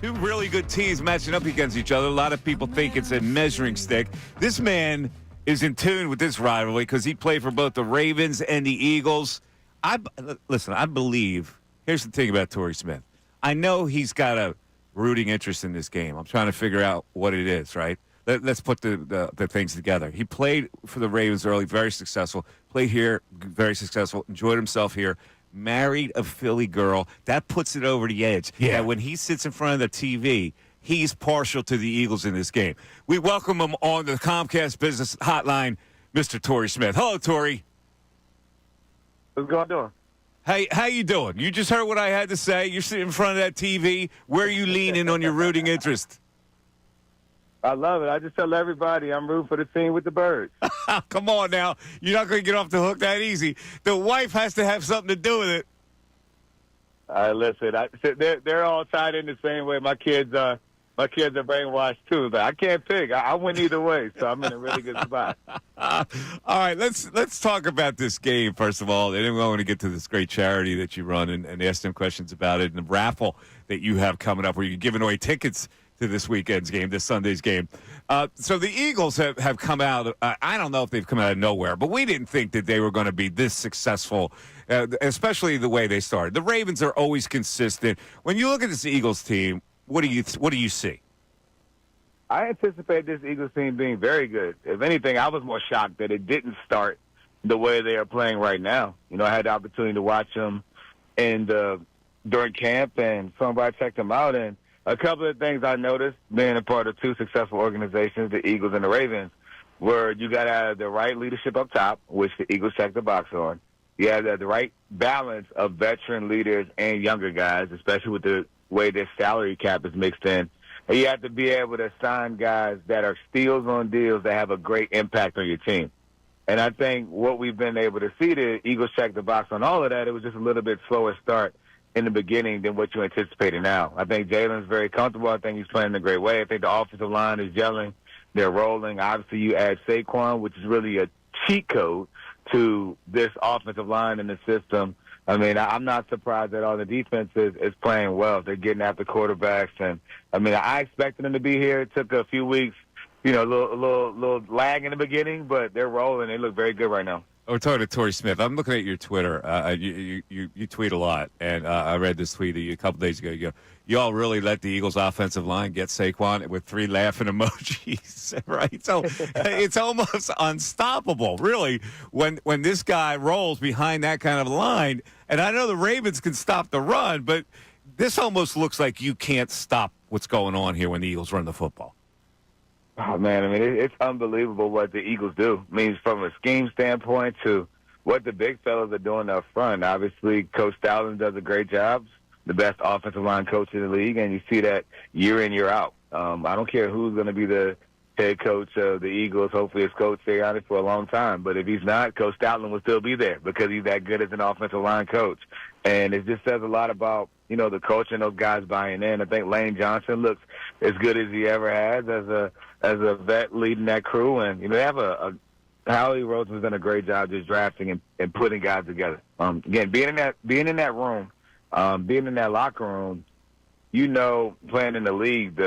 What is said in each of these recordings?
Two really good teams matching up against each other. A lot of people think it's a measuring stick. This man is in tune with this rivalry because he played for both the Ravens and the Eagles. Listen, I believe, here's the thing about Torrey Smith. I know he's got a rooting interest in this game. I'm trying to figure out what it is, right? Let's put the things together. He played for the Ravens early, very successful. Played here, very successful. Enjoyed himself here. Married a Philly girl. That puts it over the edge. Yeah. And when he sits in front of the TV, he's partial to the Eagles in this game. We welcome him on the Comcast Business Hotline, Mr. Torrey Smith. Hello, Torrey. What's going on? Hey, how you doing? You just heard what I had to say. You're sitting in front of that TV. Where are you leaning on your rooting interest? I love it. I just tell everybody I'm rooting for the team with the birds. Come on now. You're not going to get off the hook that easy. The wife has to have something to do with it. Listen, they're all tied in the same way. My kids are brainwashed too, but I can't pick. I win either way, so I'm in a really good spot. All right, let's talk about this game first of all, and then we want to get to this great charity that you run and ask them questions about it, and the raffle that you have coming up where you're giving away tickets to this weekend's game, this Sunday's game. So the Eagles have come out. I don't know if they've come out of nowhere, but we didn't think that they were going to be this successful, especially the way they started. The Ravens are always consistent. When you look at this Eagles team, what do you see? I anticipate this Eagles team being very good. If anything, I was more shocked that it didn't start the way they are playing right now. You know, I had the opportunity to watch them during camp, and somebody checked them out, and a couple of things I noticed being a part of two successful organizations, the Eagles and the Ravens, were you got to have the right leadership up top, which the Eagles checked the box on. You have the right balance of veteran leaders and younger guys, especially with the way their salary cap is mixed in. And you have to be able to sign guys that are steals on deals that have a great impact on your team. And I think what we've been able to see, the Eagles check the box on all of that. It was just a little bit slower start in the beginning than what you anticipated now. I think Jalen's very comfortable. I think he's playing in a great way. I think the offensive line is gelling. They're rolling. Obviously, you add Saquon, which is really a cheat code to this offensive line and the system. I mean, I'm not surprised at all. The defense is playing well. They're getting after quarterbacks. And, I mean, I expected them to be here. It took a few weeks, you know, a little lag in the beginning, but they're rolling. They look very good right now. We're talking to Torrey Smith. I'm looking at your Twitter. You tweet a lot, and I read this tweet a couple days ago. You all really let the Eagles' offensive line get Saquon with 3 laughing emojis, right? So it's almost unstoppable, really, when this guy rolls behind that kind of line. And I know the Ravens can stop the run, but this almost looks like you can't stop what's going on here when the Eagles run the football. Oh, man, I mean, it's unbelievable what the Eagles do. I mean, from a scheme standpoint to what the big fellas are doing up front. Obviously, Coach Stalin does a great job, the best offensive line coach in the league, and you see that year in, year out. I don't care who's going to be the head coach of the Eagles. Hopefully it's Coach Sirianni for a long time. But if he's not, Coach Stalin will still be there because he's that good as an offensive line coach. And it just says a lot about, you know, the coach and those guys buying in. I think Lane Johnson looks as good as he ever has as a vet leading that crew. And, you know, they have Howie Roseman's done a great job just drafting and putting guys together. Again, being in that room, being in that locker room, you know, playing in the league,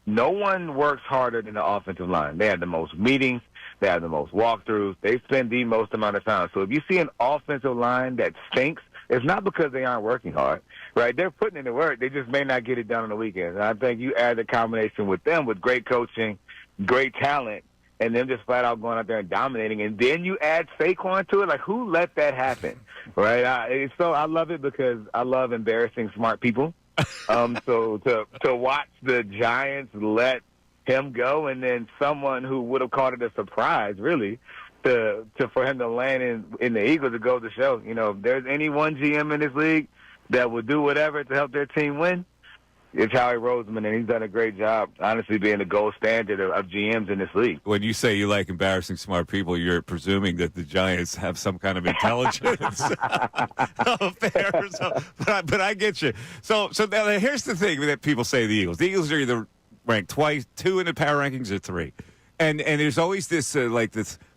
no one works harder than the offensive line. They have the most meetings. They have the most walkthroughs. They spend the most amount of time. So if you see an offensive line that stinks, it's not because they aren't working hard, right? They're putting in the work. They just may not get it done on the weekends. And I think you add the combination with them with great coaching, great talent, and them just flat out going out there and dominating. And then you add Saquon to it. Like, who let that happen, right? I love it because I love embarrassing smart people. So to watch the Giants let him go, and then someone who would have called it a surprise, really, for him to land in the Eagles to go to show. You know, if there's any one GM in this league that will do whatever to help their team win, it's Howie Roseman, and he's done a great job, honestly, being the gold standard of GMs in this league. When you say you like embarrassing smart people, you're presuming that the Giants have some kind of intelligence. Fair. But I get you. So now here's the thing that people say the Eagles. The Eagles are either ranked twice, 2 in the power rankings, or 3. And there's always this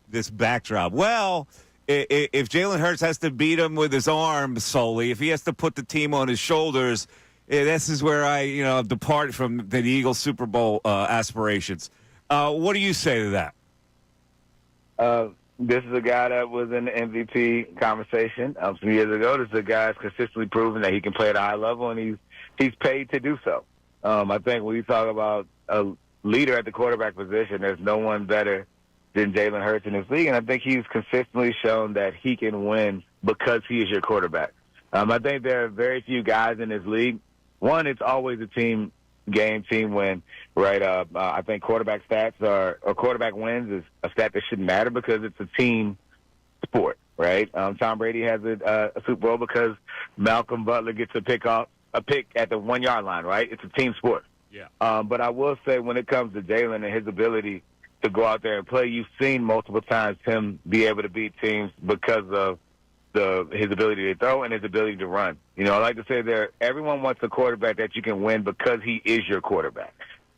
this backdrop. Well, if Jalen Hurts has to beat him with his arm solely, if he has to put the team on his shoulders, this is where I depart from the Eagles Super Bowl aspirations. What do you say to that? This is a guy that was in the MVP conversation some years ago. This is a guy that's consistently proven that he can play at a high level, and he's paid to do so. I think when you talk about a leader at the quarterback position, there's no one better than Jalen Hurts in this league, and I think he's consistently shown that he can win because he is your quarterback. I think there are very few guys in this league. One, it's always a team game, team win, right? I think quarterback stats or quarterback wins is a stat that shouldn't matter because it's a team sport, right? Tom Brady has a Super Bowl because Malcolm Butler gets a pick at the 1 yard line, right? It's a team sport. Yeah. But I will say when it comes to Jalen and his ability to go out there and play, you've seen multiple times him be able to beat teams because of his ability to throw and his ability to run. I like to say everyone wants a quarterback that you can win because he is your quarterback,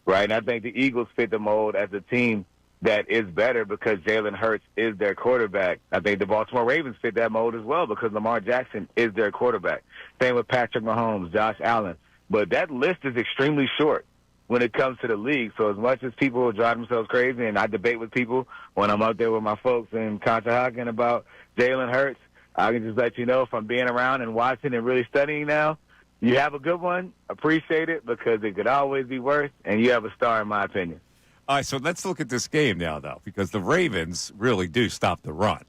right? And I think the Eagles fit the mold as a team that is better because Jalen Hurts is their quarterback. I think the Baltimore Ravens fit that mold as well because Lamar Jackson is their quarterback. Same with Patrick Mahomes, Josh Allen. But that list is extremely short when it comes to the league. So as much as people drive themselves crazy, and I debate with people when I'm out there with my folks in Conshohocken about Jalen Hurts, I can just let you know from being around and watching and really studying now, you have a good one. Appreciate it because it could always be worse, and you have a star in my opinion. All right, so let's look at this game now, though, because the Ravens really do stop the run.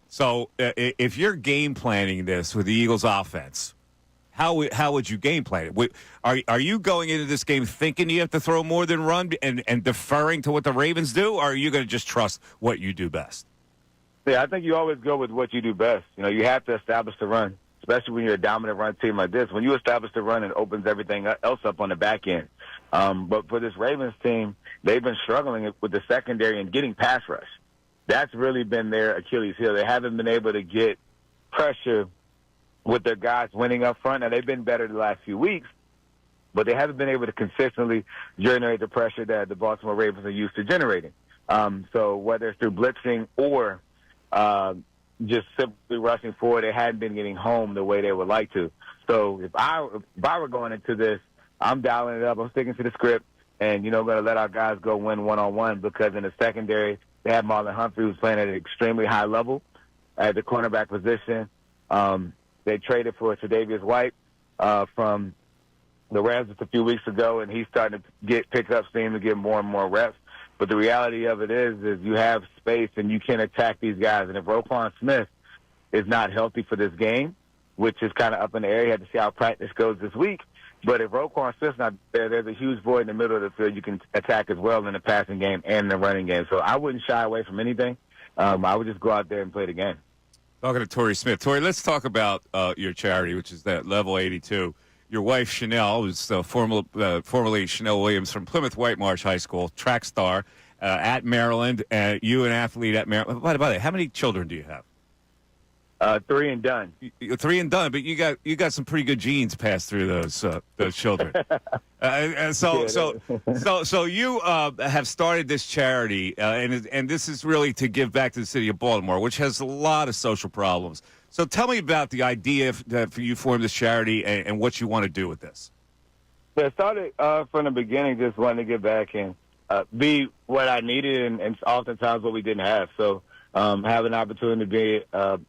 So if you're game planning this with the Eagles offense, how would you game plan it? Are you going into this game thinking you have to throw more than run and deferring to what the Ravens do, or are you going to just trust what you do best? Yeah, I think you always go with what you do best. You have to establish the run, especially when you're a dominant run team like this. When you establish the run, it opens everything else up on the back end. But for this Ravens team, they've been struggling with the secondary and getting pass rush. That's really been their Achilles heel. They haven't been able to get pressure with their guys winning up front. Now, they've been better the last few weeks, but they haven't been able to consistently generate the pressure that the Baltimore Ravens are used to generating. So whether it's through blitzing or just simply rushing forward, they hadn't been getting home the way they would like to. So if I were going into this, I'm dialing it up. I'm sticking to the script, and going to let our guys go win one-on-one because in the secondary they have Marlon Humphrey who's playing at an extremely high level at the cornerback position. They traded for Tre'Davious White from the Rams just a few weeks ago, and he's starting to pick up steam to get more and more reps. But the reality of it is you have space and you can attack these guys. And if Roquan Smith is not healthy for this game, which is kind of up in the air, you have to see how practice goes this week. But if Roquan Smith's not there, there's a huge void in the middle of the field you can attack as well in the passing game and the running game. So I wouldn't shy away from anything. I would just go out there and play the game. Talking to Torrey Smith. Torrey, let's talk about your charity, which is that Level 82. Your wife, Chanel, was formerly Chanel Williams from Plymouth White Marsh High School, track star at Maryland, and you an athlete at Maryland. By the way, how many children do you have? 3 and done. 3 and done, but you got some pretty good genes passed through those children. So you have started this charity, and this is really to give back to the city of Baltimore, which has a lot of social problems. So tell me about the idea for you formed this charity and what you want to do with this. Yeah, it started from the beginning, just wanting to give back and be what I needed and oftentimes what we didn't have. So have an opportunity to be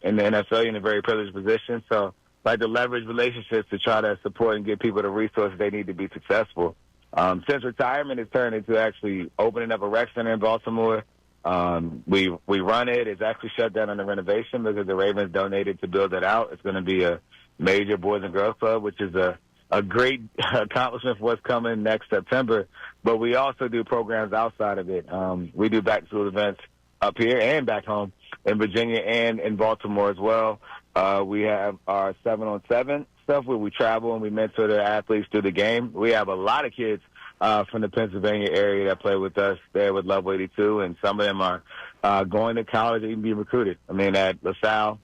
in the NFL in a very privileged position. So I like to leverage relationships to try to support and give people the resources they need to be successful. Since retirement, it's turned into actually opening up a rec center in Baltimore. We run it. It's actually shut down on the renovation because the Ravens donated to build it out. It's going to be a major Boys and Girls Club, which is a great accomplishment for what's coming next September. But we also do programs outside of it. We do back-to-school events up here and back home in Virginia and in Baltimore as well. We have our 7-on-7 stuff where we travel and we mentor the athletes through the game. We have a lot of kids from the Pennsylvania area that play with us there with Level 82, and some of them are going to college or even being recruited. I mean, at LaSalle,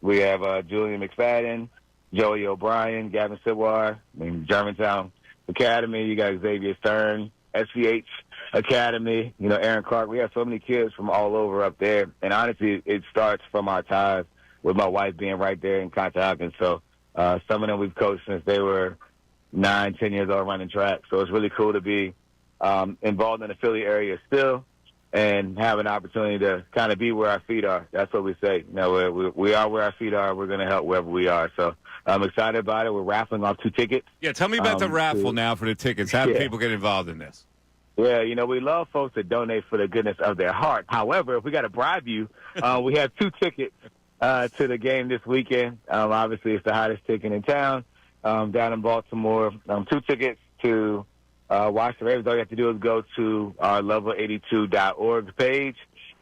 we have Julian McFadden, Joey O'Brien, Gavin Sidwar, Germantown Academy. You got Xavier Stern, SVH Academy, Aaron Clark. We have so many kids from all over up there. And honestly, it starts from our ties with my wife being right there in Conshohocken. So some of them we've coached since they were, 9, 10 years old running track. So it's really cool to be involved in the Philly area still and have an opportunity to kind of be where our feet are. That's what we say. We are where our feet are. We're going to help wherever we are. So I'm excited about it. We're raffling off 2 tickets. Yeah, tell me about the raffle now for the tickets. How do people get involved in this? Yeah, we love folks that donate for the goodness of their heart. However, if we got to bribe you, we have 2 tickets to the game this weekend. Obviously, it's the hottest ticket in town down in Baltimore. 2 tickets to watch the Ravens. All you have to do is go to our level82.org page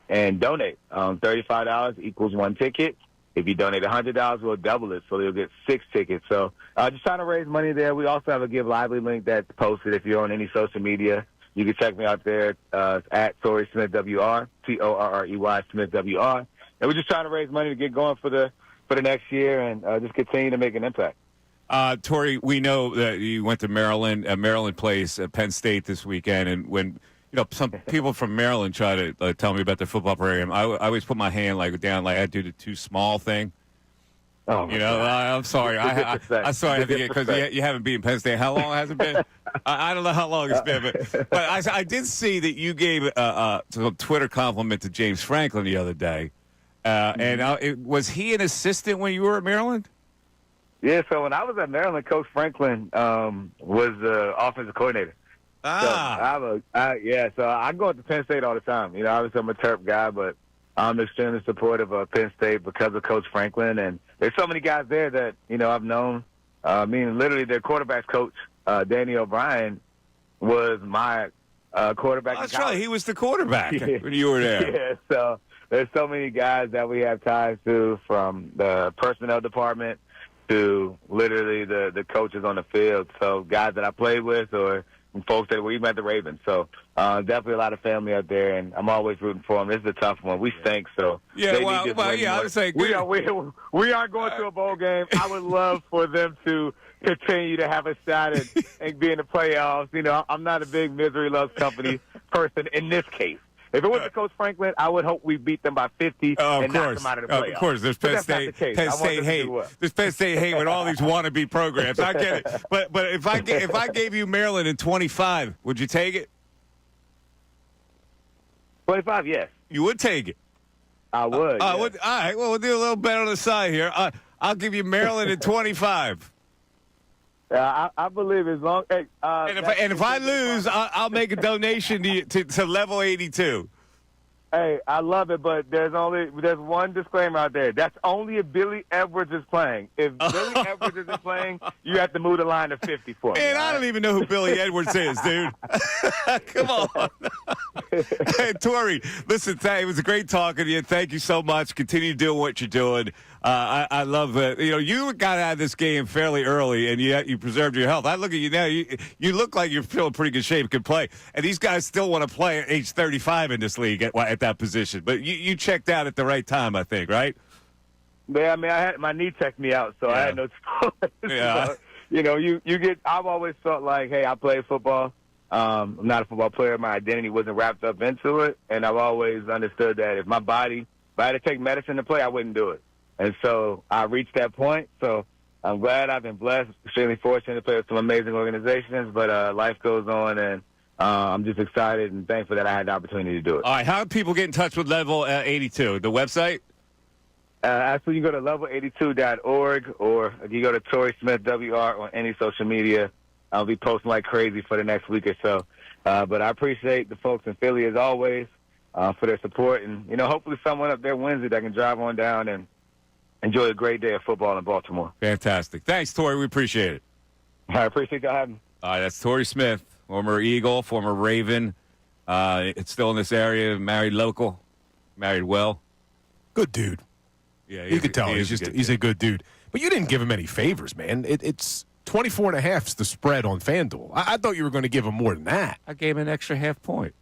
and donate. $35 equals 1 ticket. If you donate $100, we'll double it, so you'll get 6 tickets. So just trying to raise money there. We also have a Give Lively link that's posted if you're on any social media. You can check me out there at Torrey Smith WR, Torrey Smith WR. And we're just trying to raise money to get going for the next year and just continue to make an impact. Torrey, we know that you went to Maryland. Maryland plays Penn State this weekend, and when some people from Maryland try to tell me about the football program, I always put my hand down, I do the too small thing. Oh, I'm sorry. I'm sorry because you haven't beaten Penn State. How long has it been? I don't know how long it's been, but I did see that you gave a Twitter compliment to James Franklin the other day. Was he an assistant when you were at Maryland? Yeah, so when I was at Maryland, Coach Franklin was the offensive coordinator. So I go to Penn State all the time. Obviously I'm a Terp guy, but I'm extremely supportive of Penn State because of Coach Franklin. And there's so many guys there that, I've known. Literally their quarterback's coach, Danny O'Brien, was my quarterback. That's right. He was the quarterback when you were there. Yeah, so there's so many guys that we have ties to, from the personnel department to literally the coaches on the field. So guys that I played with or folks that were even at the Ravens. So definitely a lot of family out there, and I'm always rooting for them. This is a tough one. We stink, so I would say we aren't going to a bowl game. I would love for them to continue to have a shot and be in the playoffs. I'm not a big misery loves company person in this case. If it was Coach Franklin, I would hope we beat them by 50 and knock them out of the playoffs. Of course, there's Penn State hate. There's Penn State hate with all these wannabe programs. I get it. But if I gave you Maryland in 25, would you take it? 25, yes. You would take it. I would. All right. Well, we'll do a little bet on the side here. I'll give you Maryland in 25. I believe as long as if I lose, I'll make a donation to level 82. Hey, I love it, but there's one disclaimer out there. That's only if Billy Edwards is playing. If Billy Edwards isn't playing, you have to move the line to 50 for me. Man, I don't even know who Billy Edwards is, dude. Come on. Hey, Torrey, listen, it was great talking to you. Thank you so much. Continue doing what you're doing. I love that. You got out of this game fairly early, and you preserved your health. I look at you now. You look like you're still in pretty good shape, can play. And these guys still want to play at age 35 in this league at that position. But you checked out at the right time, I think, right? Yeah, I had my knee checked me out, so I had no choice. Yeah. So, I've always felt like, hey, I play football. I'm not a football player. My identity wasn't wrapped up into it. And I've always understood that if I had to take medicine to play, I wouldn't do it. And so I reached that point. So I'm glad. I've been blessed, extremely fortunate to play with some amazing organizations. But life goes on, and I'm just excited and thankful that I had the opportunity to do it. All right. How do people get in touch with Level 82? The website? Actually, you go to level82.org, or you go to Torrey Smith WR on any social media. I'll be posting like crazy for the next week or so. But I appreciate the folks in Philly, as always, for their support. And, hopefully someone up there Wednesday that can drive on down and enjoy a great day of football in Baltimore. Fantastic. Thanks, Torrey. We appreciate it. I appreciate y'all having me. All right, that's Torrey Smith, former Eagle, former Raven. It's still in this area, married local, married well. Good dude. Yeah, you could tell he's a good dude. But you didn't give him any favors, man. It's 24.5 is the spread on FanDuel. I thought you were going to give him more than that. I gave him an extra half point.